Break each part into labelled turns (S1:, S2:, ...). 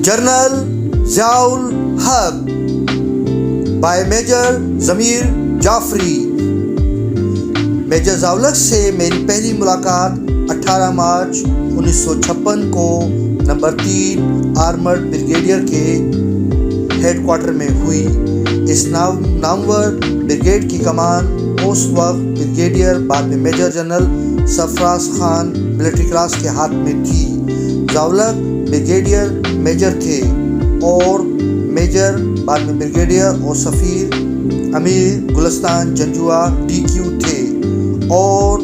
S1: General Zia ul Haq by major ضمیر Jafri. Major Zia الحق سے میری پہلی ملاقات 18 مارچ 1956 کو نمبر 3 آرمرڈ بریگیڈیئر کے ہیڈ کوارٹر میں ہوئی۔ اس نامور بریگیڈ کی کمان اس وقت بریگیڈیئر بعد میں میجر جنرل سرفراز خان ملٹری کراس کے ہاتھ میں تھی۔ ضیاء الحق بریگیڈیئر میجر تھے اور میجر بعد میں بریگیڈیئر اور سفیر امیر گلستان جنجوعہ DQ تھے اور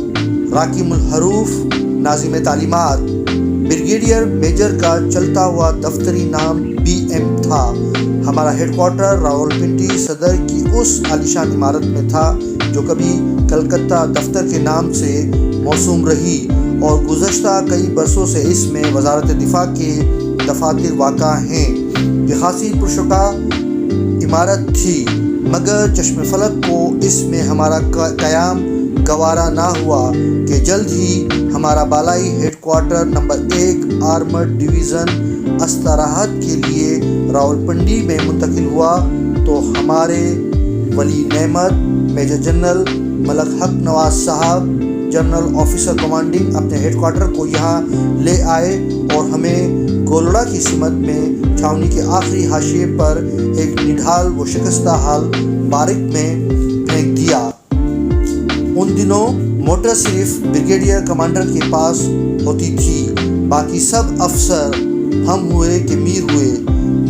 S1: راکم الحروف ناظم تعلیمات۔ بریگیڈیئر میجر کا چلتا ہوا دفتری نام BM تھا۔ ہمارا ہیڈ کوارٹر راولپنڈی صدر کی اس عالیشان عمارت میں تھا جو کبھی کلکتہ دفتر کے نام سے موسوم رہی اور گزشتہ کئی برسوں سے اس میں وزارت دفاع کے دفاتر واقع ہیں۔ یہ خاصی پرشکوہ عمارت تھی مگر چشم فلک کو اس میں ہمارا قیام گوارا نہ ہوا کہ جلد ہی ہمارا بالائی head quarter number 1 armoured division استراحت کے لیے راولپنڈی میں منتقل ہوا تو ہمارے ولی نعمت میجر جنرل ملک حق نواز صاحب جنرل آفیسر کمانڈنگ اپنے ہیڈ کوارٹر کو یہاں لے آئے اور ہمیں گولڑا کی سمت میں چھاؤنی کے آخری حاشیے پر ایک نڈھال و شکستہ حال بارک میں پھینک دیا۔ ان دنوں موٹر صرف بریگیڈیئر کمانڈر کے پاس ہوتی تھی، باقی سب افسر ہم ہوئے کہ میر ہوئے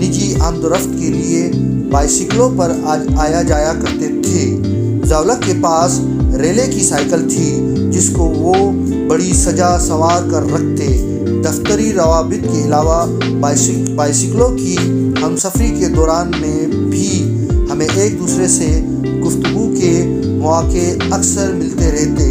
S1: نجی آمد و رفت کے لیے بائسیکلوں پر آیا جایا کرتے تھے۔ ضیاء الحق کے پاس ریلے کی سائیکل تھی جس کو وہ بڑی سجا سنوار کر رکھتے۔ دفتری روابط کے علاوہ بائسیکلوں کی ہم سفری کے دوران میں بھی ہمیں ایک دوسرے سے گفتگو کے مواقع اکثر ملتے رہتے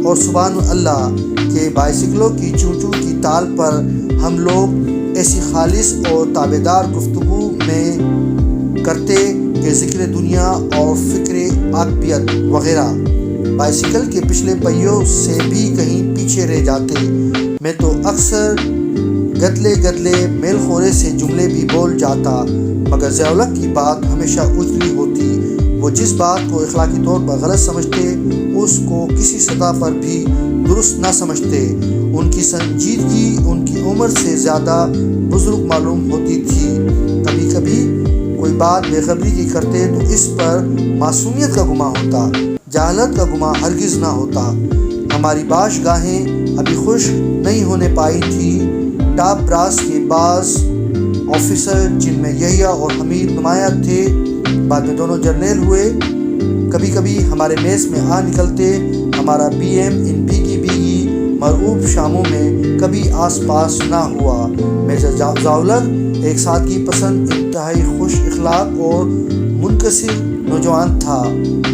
S1: اور سبحان اللہ کہ بائسیکلوں کی چوں چوں کی تال پر ہم لوگ ایسی خالص اور تابعدار گفتگو میں کرتے کہ ذکر دنیا اور فکر عاقبت وغیرہ بائسیکل کے پچھلے پہیوں سے بھی کہیں پیچھے رہ جاتے۔ میں تو اکثر گدلے میل خورے سے جملے بھی بول جاتا مگر ضیاء الحق کی بات ہمیشہ اجلی ہوتی۔ وہ جس بات کو اخلاقی طور پر غلط سمجھتے اس کو کسی سطح پر بھی درست نہ سمجھتے۔ ان کی سنجیدگی ان کی عمر سے زیادہ بزرگ معلوم ہوتی تھی۔ کبھی کبھی کوئی بات بے خبری کی کرتے تو اس پر معصومیت کا گماں ہوتا، جہالت کا گماں ہرگز نہ ہوتا۔ ہماری باش گاہیں ابھی خشک نہیں ہونے پائی تھی۔ ٹاپ براس کے بعض آفیسر جن میں یحییٰ اور حمید نمایاں تھے بعد میں دونوں جرنیل ہوئے کبھی کبھی ہمارے میس میں آ نکلتے۔ ہمارا BM ان بھیگی مرعوب شاموں میں کبھی آس پاس نہ ہوا۔ میجر ضیاء الحق ایک سادگی پسند انتہائی خوش اخلاق اور منکسر نوجوان تھا۔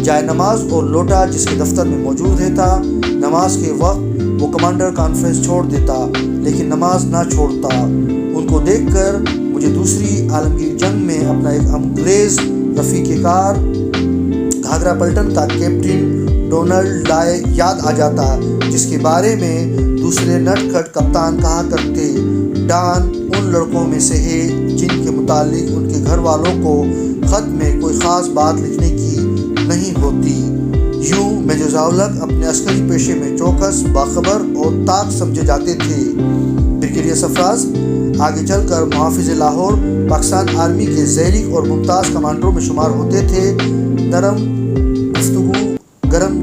S1: جائے نماز اور لوٹا جس کے دفتر میں موجود رہتا، نماز کے وقت وہ کمانڈر کانفرنس چھوڑ دیتا لیکن نماز نہ چھوڑتا۔ ان کو دیکھ کر مجھے دوسری عالمگیر جنگ میں اپنا ایک انگریز رفیق کار گھاگرا پلٹن کا کیپٹن ڈونلڈ ڈائے یاد آ جاتا جس کے بارے میں دوسرے نٹ کھٹ کپتان کہا کرتے ڈان ان لڑکوں میں سے ہے جن کے متعلق ان کے گھر والوں کو خط میں کوئی خاص بات لکھنے کی نہیں ہوتی۔ یوں میجر ضیاء الحق اپنے عسکری پیشے میں چوکس، باخبر اور طاق سمجھے جاتے تھے۔ بریگیڈیئر سرفراز آگے چل کر محافظ لاہور پاکستان آرمی کے ذیلی اور ممتاز کمانڈروں میں شمار ہوتے تھے۔ نرم گفتگو، گرم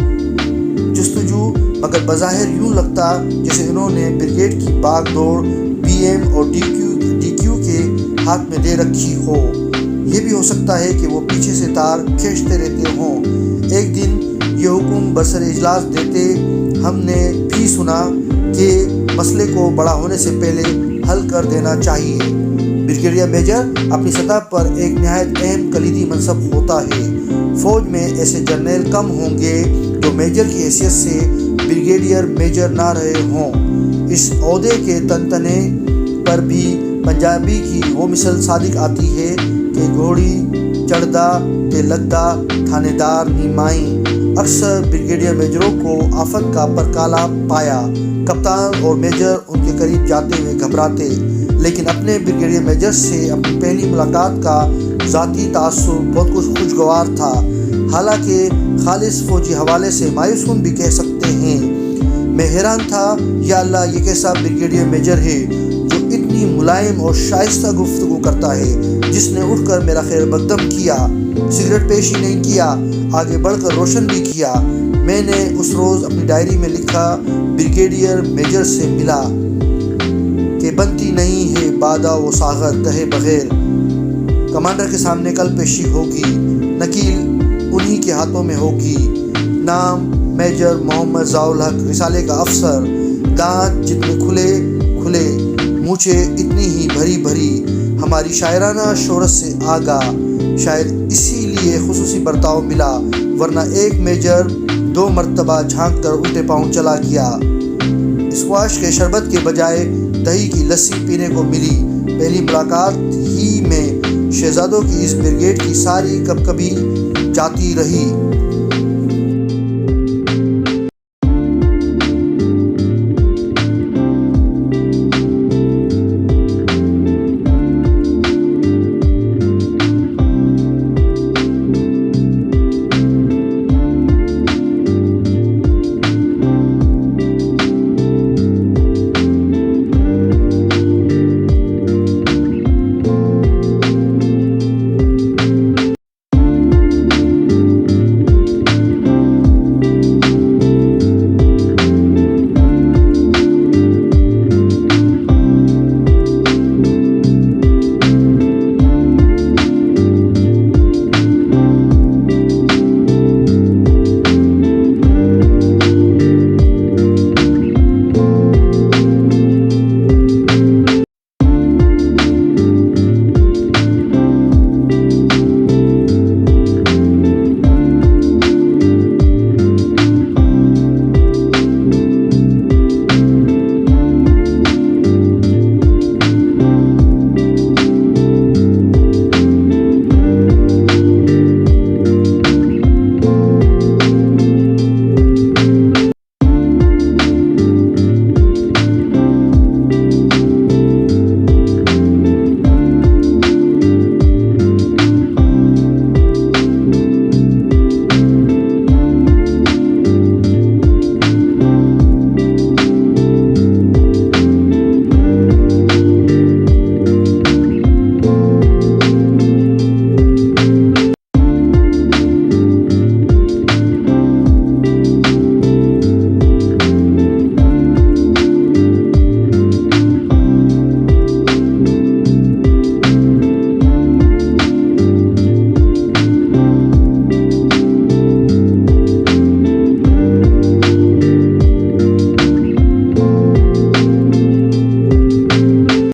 S1: جستجو، مگر بظاہر یوں لگتا جیسے انہوں نے بریگیڈ کی باغ دوڑ BM اور DQ کے ہاتھ میں دے رکھی ہو۔ یہ بھی ہو سکتا ہے کہ وہ پیچھے سے تار کھینچتے رہتے ہوں۔ ایک دن یہ حکم برسر اجلاس دیتے ہم نے بھی سنا کہ مسئلے کو بڑا ہونے سے پہلے حل کر دینا چاہیے۔ بریگیڈیئر میجر اپنی سطح پر ایک نہایت اہم کلیدی منصب ہوتا ہے۔ فوج میں ایسے جرنیل کم ہوں گے جو میجر کی حیثیت سے بریگیڈیئر میجر نہ رہے ہوں۔ اس عہدے کے تنتنے پر بھی پنجابی کی وہ مثل صادق آتی ہے کہ گھوڑی چڑھدا تے لگدا تھانے دار نیمائی۔ اکثر بریگیڈیئر میجروں کو آفت کا پرکالا پایا۔ کپتان اور میجر ان کے قریب جاتے ہوئے گھبراتے۔ لیکن اپنے بریگیڈیئر میجر سے اپنی پہلی ملاقات کا ذاتی تعصب بہت کچھ خوشگوار تھا، حالانکہ خالص فوجی حوالے سے مایوس کن بھی کہہ سکتے ہیں۔ میں حیران تھا، یا اللہ یہ کیسا بریگیڈیئر میجر ہے جو اتنی ملائم اور شائستہ گفتگو کرتا ہے، جس نے اٹھ کر میرا خیر مقدم کیا، سگریٹ پیش ہی نہیں کیا، آگے بڑھ کر روشن بھی کیا۔ میں نے اس روز اپنی ڈائری میں لکھا، بریگیڈیئر میجر سے ملا کہ بنتی نہیں ہے بادہ و ساغر کہے بغیر، کمانڈر کے سامنے کل پیشی ہوگی، نکیل انہی کے ہاتھوں میں ہوگی۔ نام میجر محمد ضیاء الحق، رسالے کا افسر، دانت جتنے کھلے کھلے، مونچھیں اتنی ہی بھری بھری، ہماری شاعرانہ شہرت سے آگاہ، شاید اسی لیے خصوصی برتاؤ ملا، ورنہ ایک میجر 2 مرتبہ جھانک کر الٹے پاؤں چلا گیا۔ اسکواش کے شربت کے بجائے دہی کی لسی پینے کو ملی۔ پہلی ملاقات ہی میں شہزادوں کی اس بریگیڈ کی ساری کبھی جاتی رہی۔